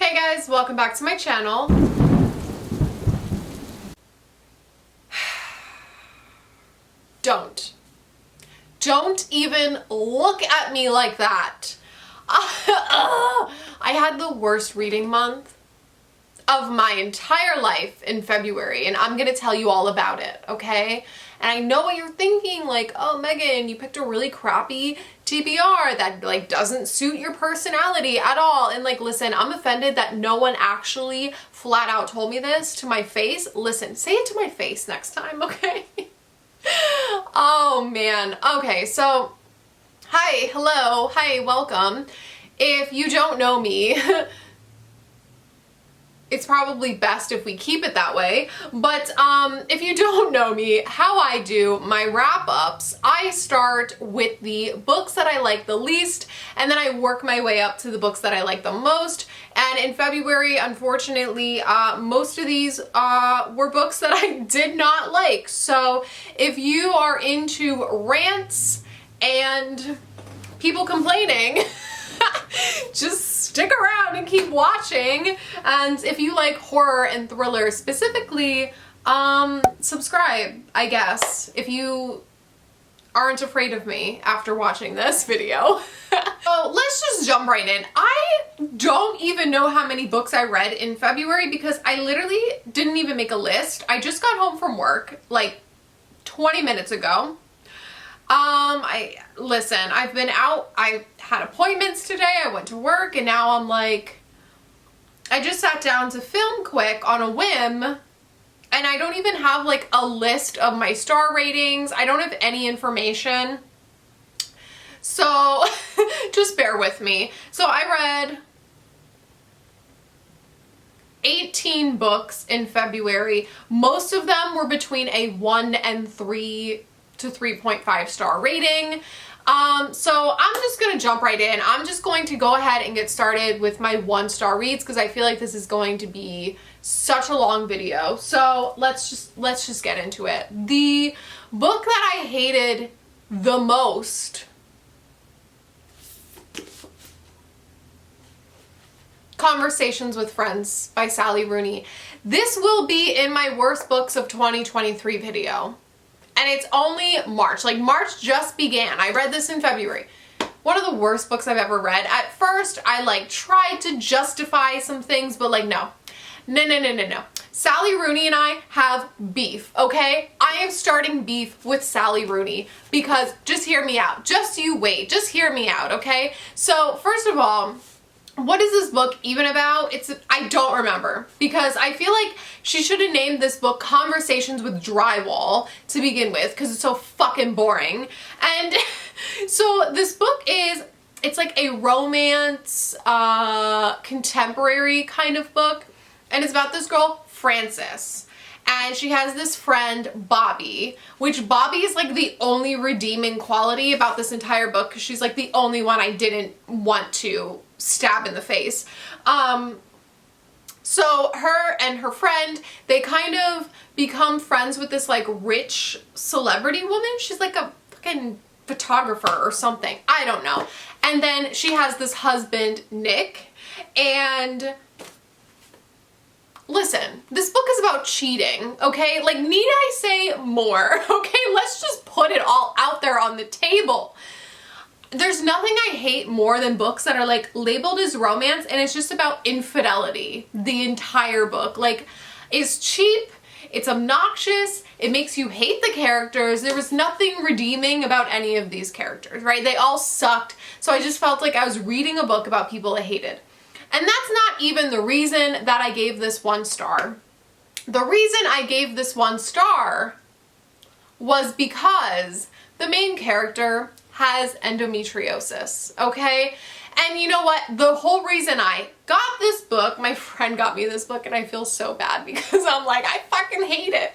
Hey guys, welcome back to my channel. Don't even look at me like that. I had the worst reading month of my entire life in February, and I'm gonna tell you all about it, okay? And I know what you're thinking, like, oh, Megan, you picked a really crappy TBR that like doesn't suit your personality at all. And like, listen, I'm offended that no one actually flat out told me this to my face. Listen, say it to my face next time, okay? Oh man. Okay, so hi, hello, hi, welcome. If you don't know me, it's probably best if we keep it that way. But if you don't know me, how I do my wrap-ups, I start with the books that I like the least, and then I work my way up to the books that I like the most. And in February, unfortunately, most of these were books that I did not like. So if you are into rants and people complaining, just stick around and keep watching. And if you like horror and thriller specifically, subscribe, I guess, if you aren't afraid of me after watching this video. So let's just jump right in. I don't even know how many books I read in February because I literally didn't even make a list. I just got home from work like 20 minutes ago. Listen, I've been out, I had appointments today, I went to work, and now I'm like, I just sat down to film quick on a whim, and I don't even have like a list of my star ratings. I don't have any information. So just bear with me. So I read 18 books in February. Most of them were between a 1 and 3 to 3.5 star rating. So I'm just gonna jump right in. I'm just going to go ahead and get started with my 1-star reads because I feel like this is going to be such a long video. So let's just get into it. The book that I hated the most, Conversations with Friends by Sally Rooney. This will be in my worst books of 2023 video. And it's only March. Like, March just began. I read this in February. One of the worst books I've ever read. At first, I like tried to justify some things, but like, no. No. Sally Rooney and I have beef, okay? I am starting beef with Sally Rooney because, just hear me out. Just you wait. Just hear me out, okay? So, first of all, what is this book even about? I don't remember because I feel like she should have named this book Conversations with Drywall to begin with because it's so fucking boring. And so this book it's like a romance, contemporary kind of book, and it's about this girl, Frances. And she has this friend, Bobby, which Bobby is like the only redeeming quality about this entire book because she's like the only one I didn't want to stab in the face. So her and her friend, they kind of become friends with this like rich celebrity woman. She's like a fucking photographer or something. I don't know. And then she has this husband, Nick, and listen, this book is about cheating, okay? Like, need I say more? Okay, let's just put it all out there on the table. There's nothing I hate more than books that are like labeled as romance and it's just about infidelity. The entire book, like, is cheap, it's obnoxious, it makes you hate the characters. There was nothing redeeming about any of these characters, right? They all sucked. So I just felt like I was reading a book about people I hated. And that's not even the reason that I gave this 1 star. The reason I gave this 1 star was because the main character has endometriosis, okay? And you know what? The whole reason I got this book, my friend got me this book and I feel so bad because I'm like, I fucking hate it.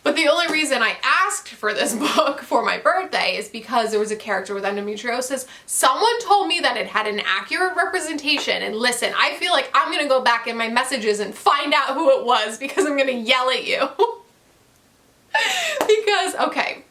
But the only reason I asked for this book for my birthday is because there was a character with endometriosis. Someone told me that it had an accurate representation, and listen, I feel like I'm gonna go back in my messages and find out who it was because I'm gonna yell at you. Because, okay.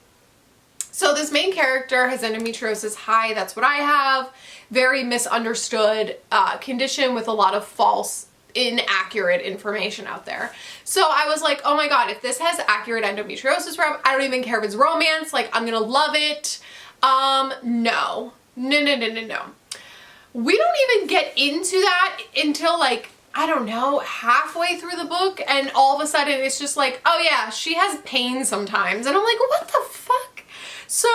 So this main character has endometriosis. Hi, that's what I have. Very misunderstood condition with a lot of false, inaccurate information out there. So I was like, oh my god, if this has accurate endometriosis rep, I don't even care if it's romance, like I'm gonna love it. No. No. We don't even get into that until like, I don't know, halfway through the book, and all of a sudden it's just like, oh yeah, she has pain sometimes. And I'm like, what the fuck? So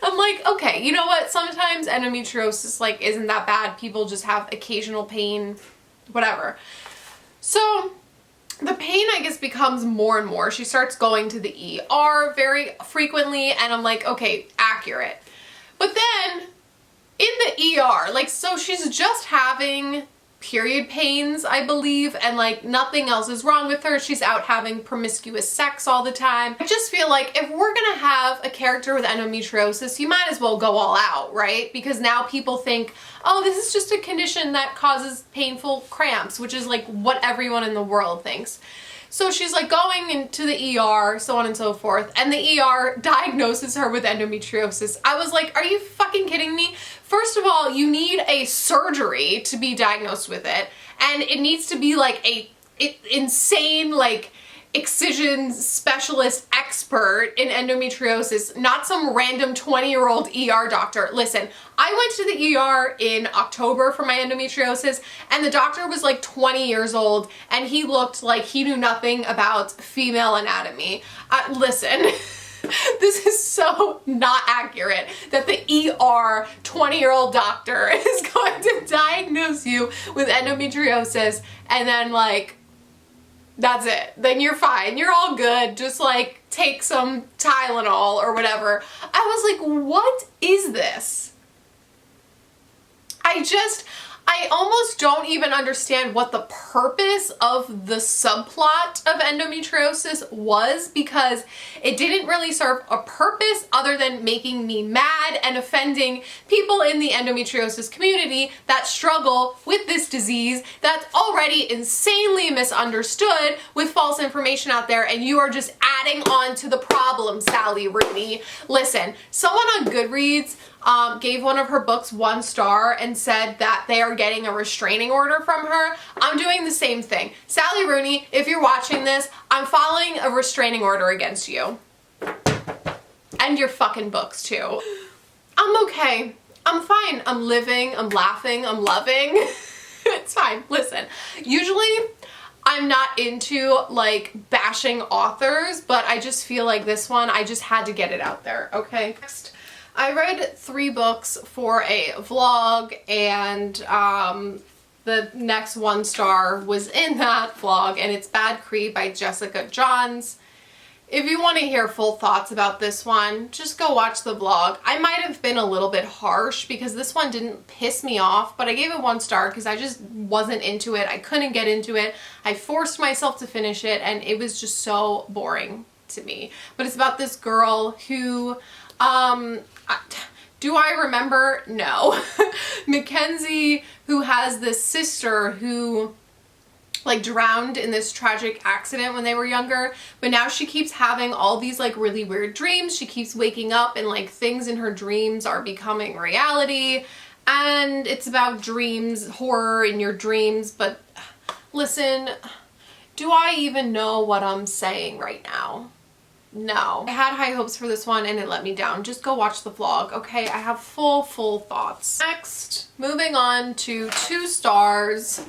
I'm like, okay, you know what? Sometimes endometriosis like isn't that bad. People just have occasional pain, whatever. So the pain, I guess, becomes more and more. She starts going to the ER very frequently, and I'm like, okay, accurate. But then in the ER, like, so she's just having period pains, I believe, and like nothing else is wrong with her. She's out having promiscuous sex all the time. I just feel like if we're gonna have a character with endometriosis, you might as well go all out, right? Because now people think, oh, this is just a condition that causes painful cramps, which is like what everyone in the world thinks. So she's like going into the ER, so on and so forth, and the ER diagnoses her with endometriosis. I was like, are you fucking kidding me? First of all, you need a surgery to be diagnosed with it, and it needs to be like a insane like excision specialist expert in endometriosis, not some random 20-year-old ER doctor. Listen, I went to the ER in October for my endometriosis, and the doctor was like 20 years old, and he looked like he knew nothing about female anatomy. Listen, this is so not accurate that the ER 20-year-old doctor is going to diagnose you with endometriosis and then like, that's it. Then you're fine. You're all good. Just like take some Tylenol or whatever. I was like, what is this? I almost don't even understand what the purpose of the subplot of endometriosis was, because it didn't really serve a purpose other than making me mad and offending people in the endometriosis community that struggle with this disease that's already insanely misunderstood with false information out there, and you are just adding on to the problem, Sally Rooney. Listen, someone on Goodreads gave one of her books 1 star and said that they are getting a restraining order from her. I'm doing the same thing. Sally Rooney, if you're watching this, I'm filing a restraining order against you. And your fucking books too. I'm okay. I'm fine. I'm living, I'm laughing, I'm loving. It's fine. Listen, usually I'm not into like bashing authors, but I just feel like this one, I just had to get it out there, okay? Next, I read 3 books for a vlog, and the next 1 star was in that vlog, and it's Bad Creed by Jessica Johns. If you want to hear full thoughts about this one, just go watch the vlog. I might have been a little bit harsh because this one didn't piss me off, but I gave it 1 star because I just wasn't into it. I couldn't get into it. I forced myself to finish it, and it was just so boring to me. But it's about this girl who, do I remember? No. Mackenzie, who has this sister who like drowned in this tragic accident when they were younger, but now she keeps having all these like really weird dreams. She keeps waking up and like things in her dreams are becoming reality, and it's about dreams, horror in your dreams. But listen, do I even know what I'm saying right now? No. I had high hopes for this one and it let me down. Just go watch the vlog, okay? I have full thoughts. Next, moving on to 2 stars.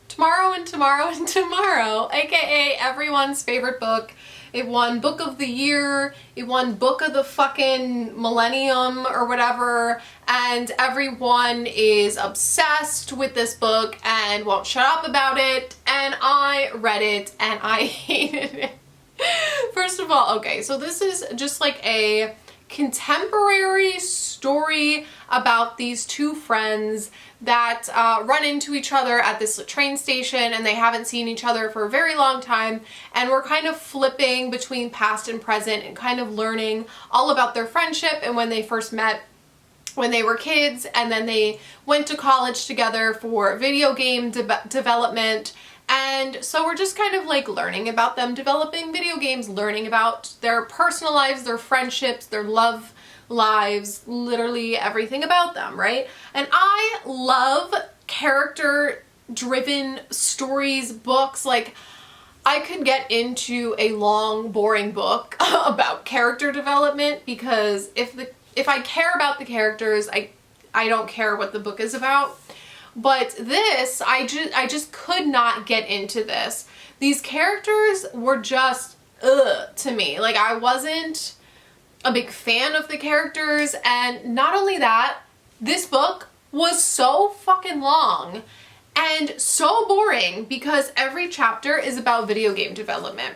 Tomorrow and Tomorrow and Tomorrow, aka everyone's favorite book. It won Book of the Year, it won Book of the fucking Millennium or whatever, and everyone is obsessed with this book and won't shut up about it, and I read it and I hated it. First of all, okay, so this is just like a contemporary story about these 2 friends that run into each other at this train station, and they haven't seen each other for a very long time, and we're kind of flipping between past and present and kind of learning all about their friendship and when they first met when they were kids, and then they went to college together for video game development, And so we're just kind of like learning about them developing video games, learning about their personal lives, their friendships, their love lives, literally everything about them, right? And I love character-driven stories, books. Like, I could get into a long, boring book about character development, because if I care about the characters, I don't care what the book is about. But this, I just could not get into this. These characters were just to me. Like, I wasn't a big fan of the characters, and not only that, this book was so fucking long and so boring, because every chapter is about video game development.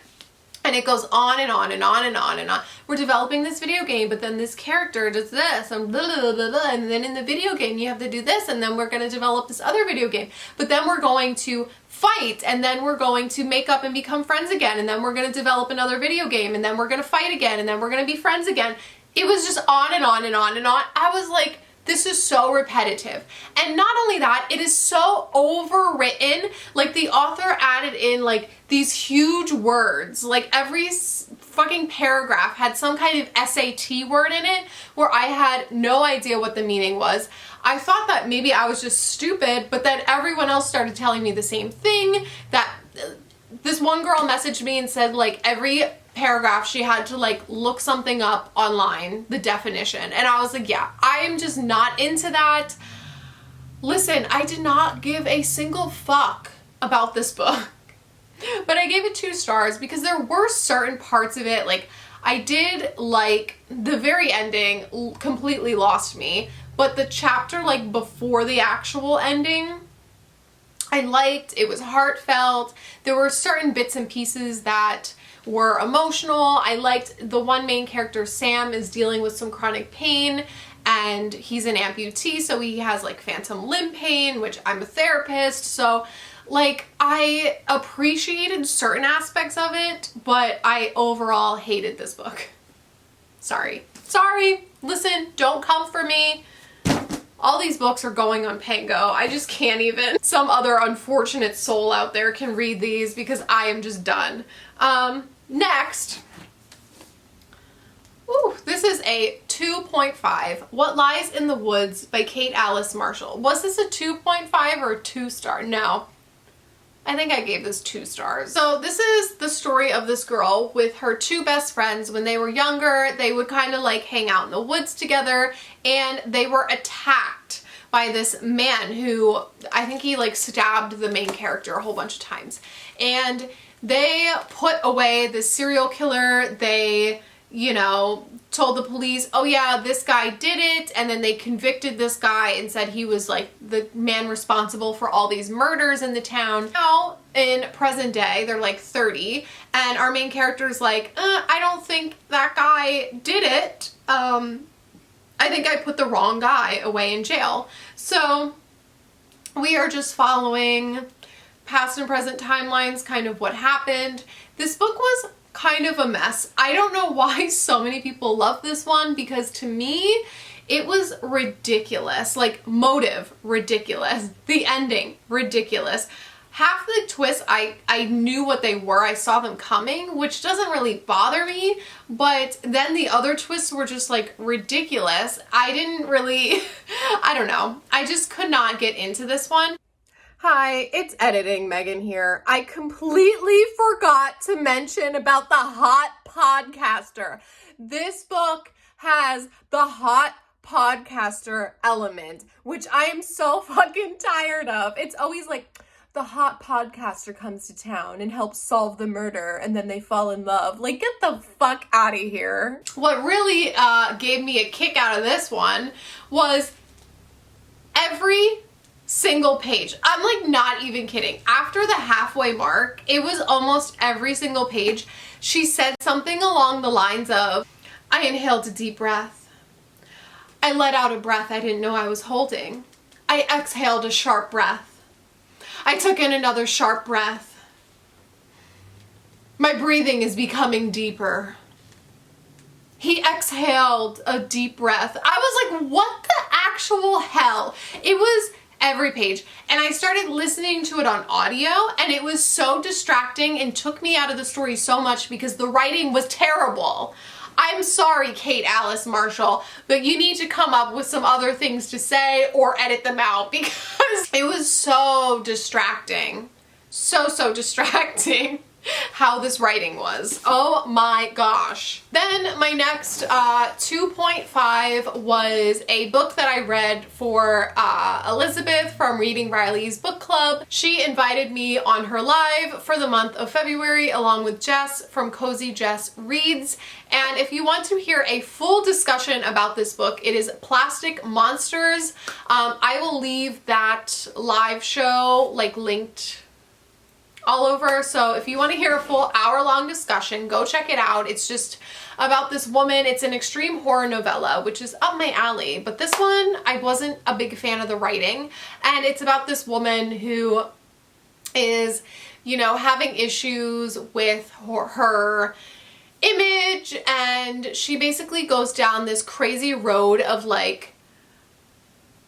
And it goes on and on and on and on and on. We're developing this video game, but then this character does this, and blah, blah, blah, blah, and then in the video game you have to do this, and then we're going to develop this other video game. But then we're going to fight, and then we're going to make up and become friends again, and then we're going to develop another video game, and then we're going to fight again, and then we're going to be friends again. It was just on and on and on and on. I was like, this is so repetitive. And not only that, it is so overwritten. Like, the author added in like these huge words. Like, every fucking paragraph had some kind of SAT word in it where I had no idea what the meaning was. I thought that maybe I was just stupid, but then everyone else started telling me the same thing. That this one girl messaged me and said, like, every paragraph she had to like look something up online, the definition. And I was like, yeah, I am just not into that. Listen, I did not give a single fuck about this book, but I gave it 2 stars because there were certain parts of it, like, I did like the very ending completely lost me, but the chapter like before the actual ending I liked. It was heartfelt. There were certain bits and pieces that were emotional. I liked the one main character, Sam, is dealing with some chronic pain, and he's an amputee, so he has like phantom limb pain, which I'm a therapist, so like I appreciated certain aspects of it, but I overall hated this book. Sorry. Listen, don't come for me. All these books are going on Pango. I just can't even. Some other unfortunate soul out there can read these because I am just done. Next. Ooh, this is a 2.5. What Lies in the Woods by Kate Alice Marshall. Was this a 2.5 or a 2-star? No. I think I gave this 2 stars. So this is the story of this girl with her 2 best friends. When they were younger, they would kind of like hang out in the woods together, and they were attacked by this man who, I think he like stabbed the main character a whole bunch of times. And they put away the serial killer. They, you know, told the police, oh yeah, this guy did it, and then they convicted this guy and said he was like the man responsible for all these murders in the town. Now, in present day, they're like 30, and our main character's like, I don't think that guy did it. I think I put the wrong guy away in jail. So we are just following past and present timelines, kind of what happened. This book was kind of a mess. I don't know why so many people love this one, because to me it was ridiculous. Like, motive ridiculous, the ending ridiculous. Half the twists I knew what they were, I saw them coming, which doesn't really bother me, but then the other twists were just like ridiculous. I didn't really I don't know, I just could not get into this one. Hi, it's editing Megan here. I completely forgot to mention about the hot podcaster. This book has the hot podcaster element, which I am so fucking tired of. It's always like, the hot podcaster comes to town and helps solve the murder, and then they fall in love. Like, get the fuck out of here. What really gave me a kick out of this one was every single page. I'm like not even kidding. After the halfway mark, it was almost every single page. She said something along the lines of, I inhaled a deep breath. I let out a breath I didn't know I was holding. I exhaled a sharp breath. I took in another sharp breath. My breathing is becoming deeper. He exhaled a deep breath. I was like, what the actual hell? It was every page. And I started listening to it on audio, and it was so distracting and took me out of the story so much because the writing was terrible. I'm sorry, Kate Alice Marshall, but you need to come up with some other things to say or edit them out because it was so distracting. So distracting how this writing was. Oh my gosh. Then my next 2.5 was a book that I read for Elizabeth from Reading Riley's book club. She invited me on her live for the month of February along with Jess from Cozy Jess Reads. And if you want to hear a full discussion about this book, it is Plastic Monsters. I will leave that live show like linked all over, so if you want to hear a full hour-long discussion, go check it out. It's just about this woman. It's an extreme horror novella, which is up my alley, but this one I wasn't a big fan of the writing, and it's about this woman who is, you know, having issues with her image, and she basically goes down this crazy road of like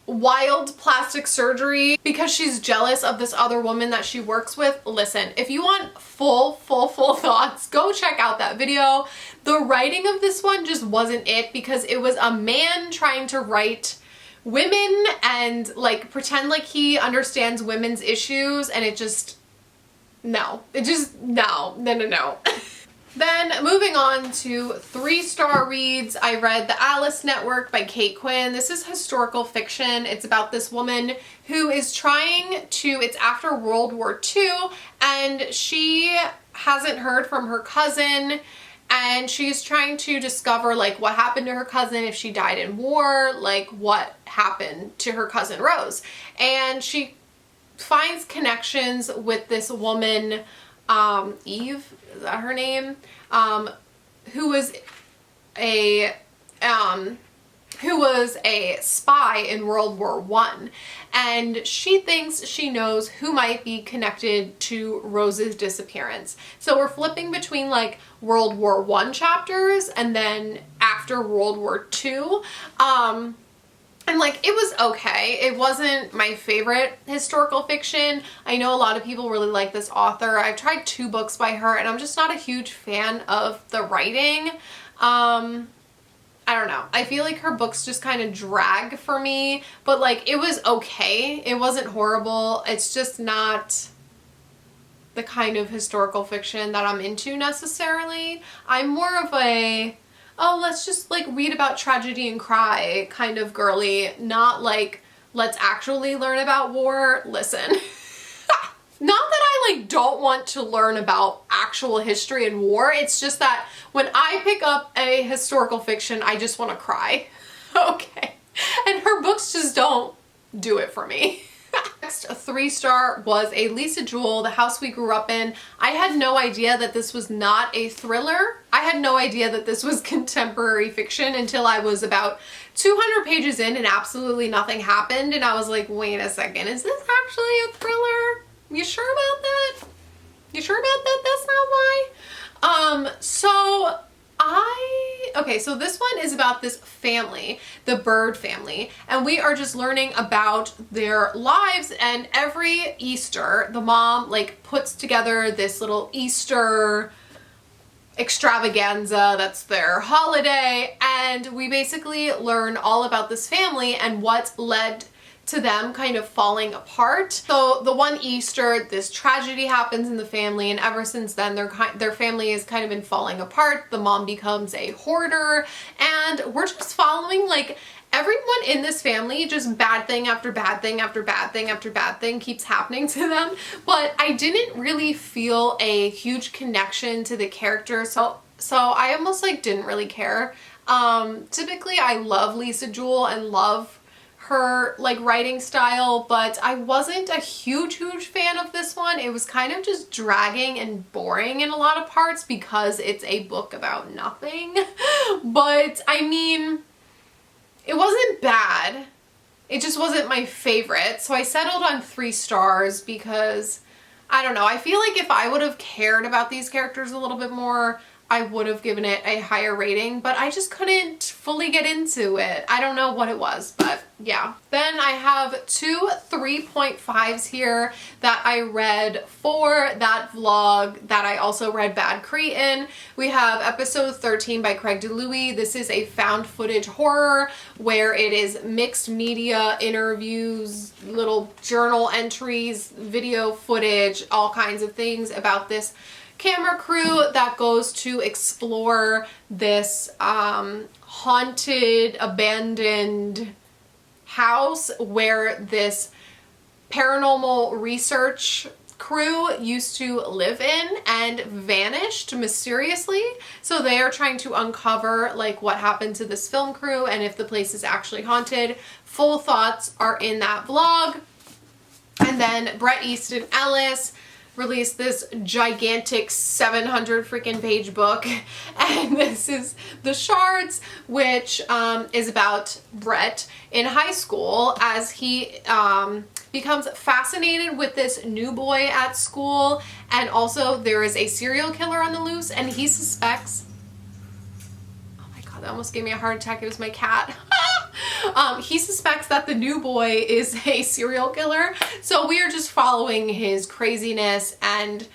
wild plastic surgery because she's jealous of this other woman that she works with. Listen, if you want full thoughts, go check out that video. The writing of this one just wasn't it because it was a man trying to write women and like pretend like he understands women's issues, and it just, no. Then moving on to 3-star reads, I read The Alice Network by Kate Quinn. This is historical fiction. It's about this woman who is trying to, it's after World War II, and she hasn't heard from her cousin, and she's trying to discover like what happened to her cousin, if she died in war, like what happened to her cousin Rose. And she finds connections with this woman, Eve, is that her name? Who was a spy in World War I, and she thinks she knows who might be connected to Rose's disappearance. So we're flipping between like World War I chapters and then after World War II. And like, it was okay. It wasn't my favorite historical fiction. I know a lot of people really like this author. I've tried 2 books by her and I'm just not a huge fan of the writing. I don't know. I feel like her books just kind of drag for me, but like, it was okay. It wasn't horrible. It's just not the kind of historical fiction that I'm into necessarily. I'm more of a, oh, let's just like read about tragedy and cry kind of girly, not like let's actually learn about war. Listen, not that I like don't want to learn about actual history and war. It's just that when I pick up a historical fiction, I just want to cry. Okay. And her books just don't do it for me. Next 3-star was a Lisa Jewell, The House We Grew Up In. I had no idea that this was not a thriller. I had no idea that this was contemporary fiction until I was about 200 pages in and absolutely nothing happened. And I was like, wait a second, is this actually a thriller? You sure about that? You sure about that? That's not why? Okay, so this one is about this family, the Bird family, and we are just learning about their lives, and every Easter, the mom like puts together this little Easter extravaganza that's their holiday, and we basically learn all about this family and what led to them kind of falling apart. So the one Easter, this tragedy happens in the family, and ever since then their family has kind of been falling apart. The mom becomes a hoarder, and we're just following like everyone in this family, just bad thing after bad thing after bad thing after bad thing keeps happening to them. But I didn't really feel a huge connection to the characters, so I almost like didn't really care. Typically I love Lisa Jewell and love her like writing style, but I wasn't a huge fan of this one. It was kind of just dragging and boring in a lot of parts because it's a book about nothing. But I mean, it wasn't bad. It just wasn't my favorite. So I settled on 3 stars because I don't know. I feel like if I would have cared about these characters a little bit more, I would have given it a higher rating, but I just couldn't fully get into it. I don't know what it was, but yeah. Then I have 2 3.5s here that I read for that vlog that I also read Bad Cretin. We have episode 13 by Craig DeLuey. This is a found footage horror where it is mixed media, interviews, little journal entries, video footage, all kinds of things about this camera crew that goes to explore this haunted, abandoned house where this paranormal research crew used to live in and vanished mysteriously. So they are trying to uncover like what happened to this film crew and if the place is actually haunted. Full thoughts are in that vlog. And then Bret Easton Ellis released this gigantic 700 freaking page book, and this is The Shards, which is about Bret in high school as he becomes fascinated with this new boy at school, and also there is a serial killer on the loose, and he suspects, oh my god, that almost gave me a heart attack, it was my cat. He suspects that the new boy is a serial killer, so we are just following his craziness, and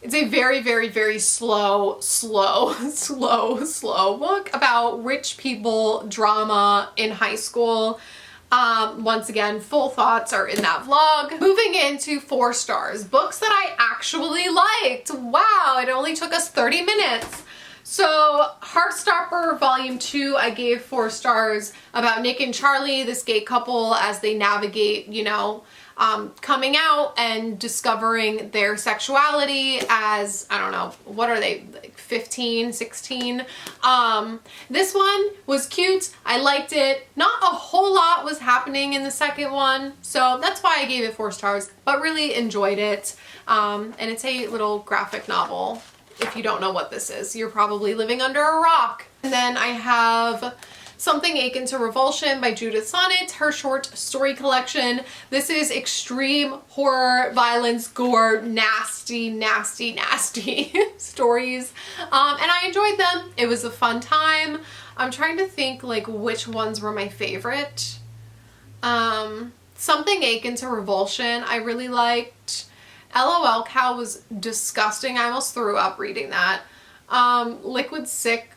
it's a very, very, very slow book about rich people drama in high school. Once again, full thoughts are in that vlog. Moving into 4 stars, books that I actually liked. Wow, it only took us 30 minutes. So Heartstopper Volume 2, I gave 4 stars, about Nick and Charlie, this gay couple as they navigate, you know, coming out and discovering their sexuality as, I don't know, what are they, like 15, 16? This one was cute. I liked it. Not a whole lot was happening in the second one, so that's why I gave it 4 stars, but really enjoyed it. And it's a little graphic novel. If you don't know what this is, you're probably living under a rock. And then I have Something Akin to Revulsion by Judith Sonnet, her short story collection. This is extreme horror, violence, gore, nasty, nasty, nasty stories. And I enjoyed them. It was a fun time. I'm trying to think like which ones were my favorite. Something Akin to Revulsion I really liked. LOL Cow was disgusting. I almost threw up reading that. Liquid Sick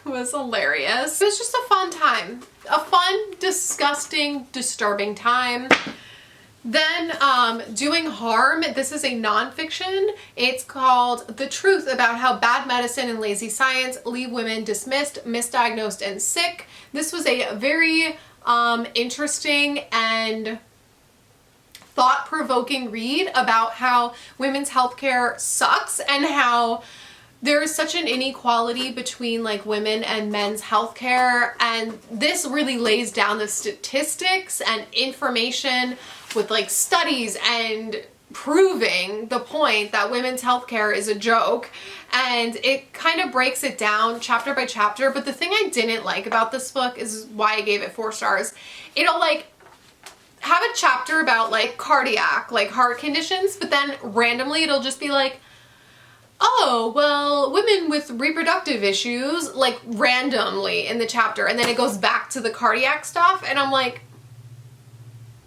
was hilarious. It was just a fun time. A fun, disgusting, disturbing time. Then Doing Harm. This is a nonfiction. It's called The Truth About How Bad Medicine and Lazy Science Leave Women Dismissed, Misdiagnosed, and Sick. This was a very interesting and thought-provoking read about how women's healthcare sucks and how there is such an inequality between like women and men's healthcare, and this really lays down the statistics and information with like studies and proving the point that women's healthcare is a joke, and it kind of breaks it down chapter by chapter. But the thing I didn't like about this book is why I gave it 4 stars. It'll like have a chapter about like cardiac, like heart conditions, but then randomly it'll just be like, oh, well, women with reproductive issues, like randomly in the chapter, and then it goes back to the cardiac stuff, and I'm like,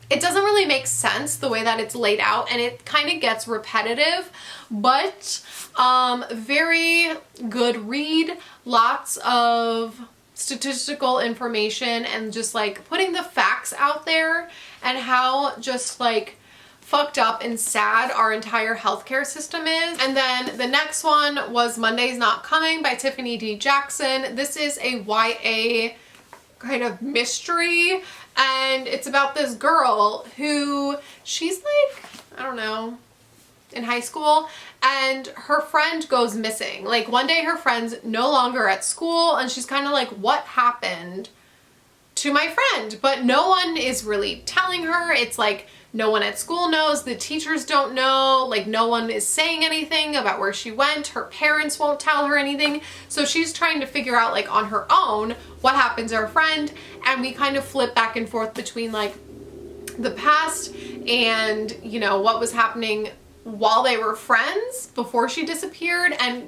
it doesn't really make sense the way that it's laid out, and it kind of gets repetitive, but very good read, lots of statistical information and just like putting the facts out there and how just like fucked up and sad our entire healthcare system is. And then the next one was Monday's Not Coming by Tiffany D. Jackson. This is a YA kind of mystery, and it's about this girl who, she's like, I don't know, in high school, and her friend goes missing. Like one day her friend's no longer at school, and she's kind of like, what happened to my friend? But no one is really telling her. It's like no one at school knows, the teachers don't know, like no one is saying anything about where she went, her parents won't tell her anything, so she's trying to figure out like on her own what happened to her friend. And we kind of flip back and forth between like the past and, you know, what was happening while they were friends before she disappeared, and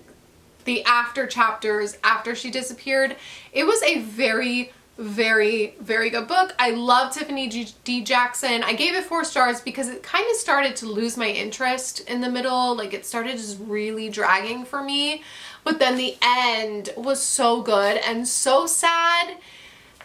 the after chapters after she disappeared. It was a very, very, very good book. I love Tiffany D. Jackson. I gave it 4 stars because it kind of started to lose my interest in the middle. Like it started just really dragging for me. But then the end was so good and so sad.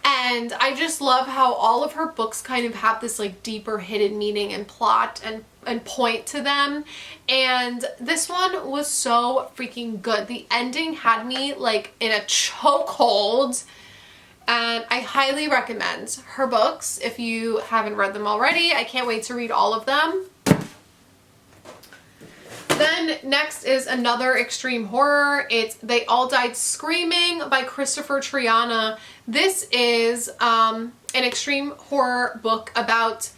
And I just love how all of her books kind of have this like deeper hidden meaning and plot and point to them. And this one was so freaking good. The ending had me like in a chokehold. And I highly recommend her books if you haven't read them already. I can't wait to read all of them. Then next is another extreme horror. It's They All Died Screaming by Christopher Triana. This is an extreme horror book about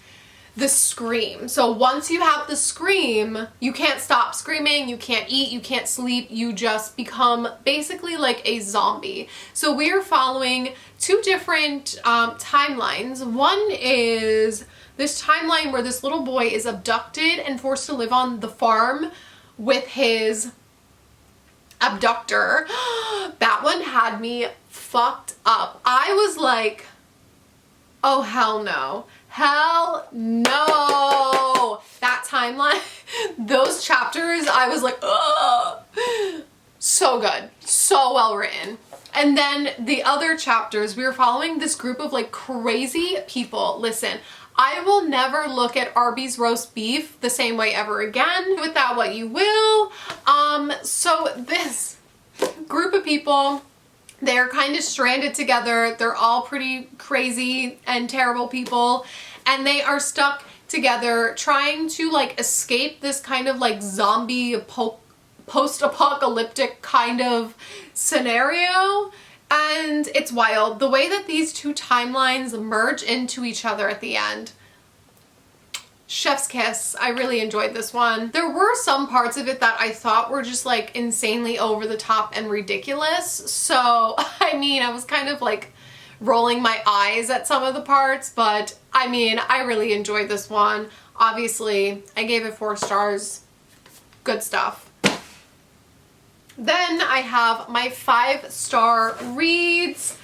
the scream. So once you have the scream, you can't stop screaming, you can't eat, you can't sleep, you just become basically like a zombie. So we are following 2 different timelines. One is this timeline where this little boy is abducted and forced to live on the farm with his abductor. That one had me fucked up. I was like, oh hell no. Hell no. That timeline, those chapters, I was like, ugh. So good. So well written. And then the other chapters, we were following this group of like crazy people. Listen, I will never look at Arby's roast beef the same way ever again. With that, what you will. So this group of people, they're kind of stranded together. They're all pretty crazy and terrible people. And they are stuck together trying to like escape this kind of like zombie post-apocalyptic kind of scenario. And it's wild. The way that these 2 timelines merge into each other at the end. Chef's kiss. I really enjoyed this one. There were some parts of it that I thought were just like insanely over the top and ridiculous. So, I mean, I was kind of like rolling my eyes at some of the parts, but I mean, I really enjoyed this one. Obviously, I gave it 4 stars. Good stuff. Then I have my 5-star reads,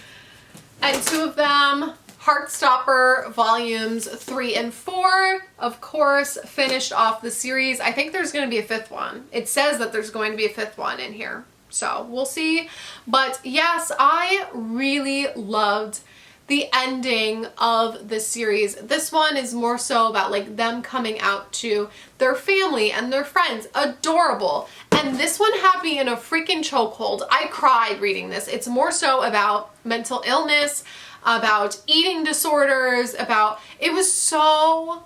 and 2 of them, Heartstopper volumes 3 and 4, of course, finished off the series. I think there's going to be a 5th one. It says that there's going to be a 5th one in here, so we'll see. But yes, I really loved the ending of this series. This one is more so about like them coming out to their family and their friends. Adorable. And this one had me in a freaking chokehold. I cried reading this. It's more so about mental illness, about eating disorders, it was so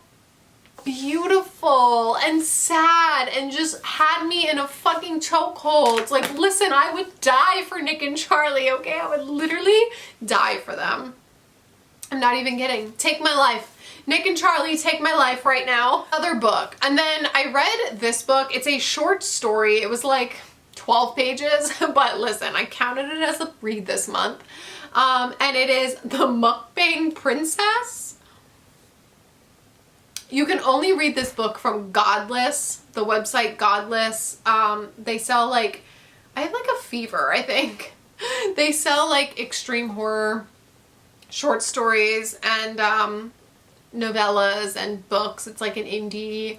beautiful and sad and just had me in a fucking chokehold. Like, listen, I would die for Nick and Charlie, okay? I would literally die for them. I'm not even kidding. Take my life. Nick and Charlie, take my life right now. Other book. And then I read this book. It's a short story. It was like 12 pages, but listen, I counted it as a read this month. And it is The Mukbang Princess. You can only read this book from Godless, the website Godless. They sell like, I have like a fever, I think. They sell like extreme horror short stories and novellas and books. It's like an indie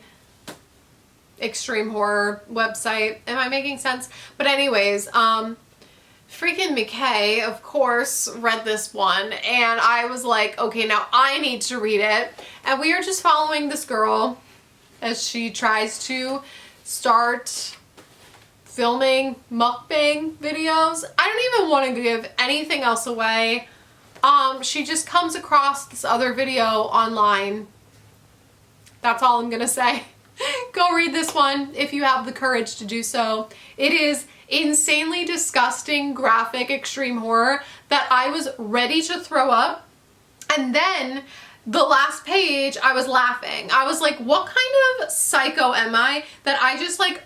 extreme horror website. Am I making sense? But anyways, freaking McKay, of course, read this one, and I was like, okay, now I need to read it. And we are just following this girl as she tries to start filming mukbang videos. I don't even want to give anything else away. She just comes across this other video online. That's all I'm gonna say. Go read this one if you have the courage to do so. It is insanely disgusting, graphic, extreme horror that I was ready to throw up. And then the last page, I was laughing. I was like, what kind of psycho am I that I just like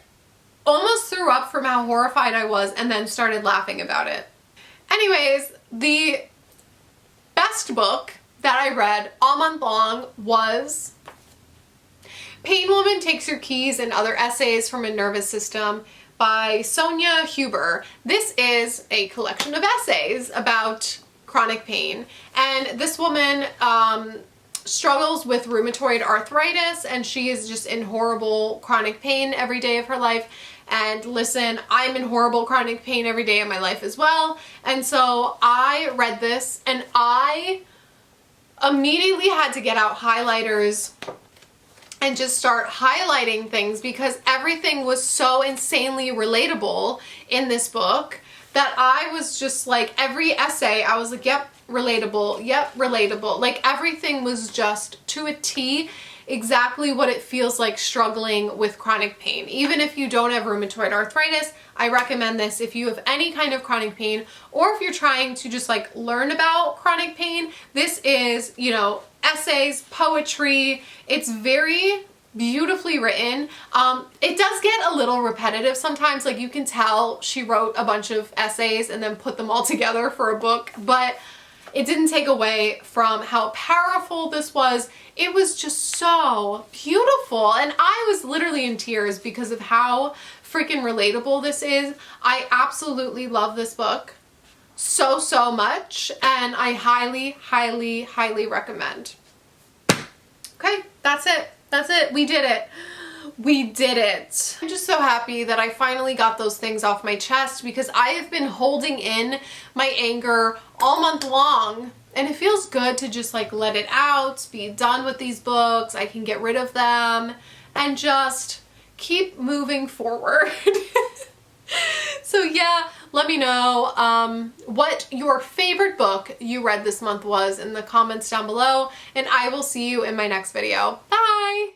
almost threw up from how horrified I was and then started laughing about it. Anyways, the best book that I read all month long was Pain Woman Takes Your Keys and Other Essays from a Nervous System by Sonia Huber. This is a collection of essays about chronic pain, and this woman struggles with rheumatoid arthritis, and she is just in horrible chronic pain every day of her life. And listen, I'm in horrible chronic pain every day of my life as well. And so I read this and I immediately had to get out highlighters and just start highlighting things, because everything was so insanely relatable in this book that I was just like, every essay I was like, yep, relatable, yep, relatable. Like everything was just to a T exactly what it feels like struggling with chronic pain. Even if you don't have rheumatoid arthritis, I recommend this if you have any kind of chronic pain, or if you're trying to just like learn about chronic pain. This is, you know, essays, poetry. It's very beautifully written. It does get a little repetitive sometimes. Like you can tell she wrote a bunch of essays and then put them all together for a book, but it didn't take away from how powerful this was. It was just so beautiful, and I was literally in tears because of how freaking relatable this is. I absolutely love this book so, so much, and I highly, highly, highly recommend. Okay, that's it. That's it. We did it. We did it. I'm just so happy that I finally got those things off my chest, because I have been holding in my anger all month long, and it feels good to just like let it out, be done with these books. I can get rid of them and just keep moving forward. So yeah, let me know what your favorite book you read this month was in the comments down below, and I will see you in my next video. Bye!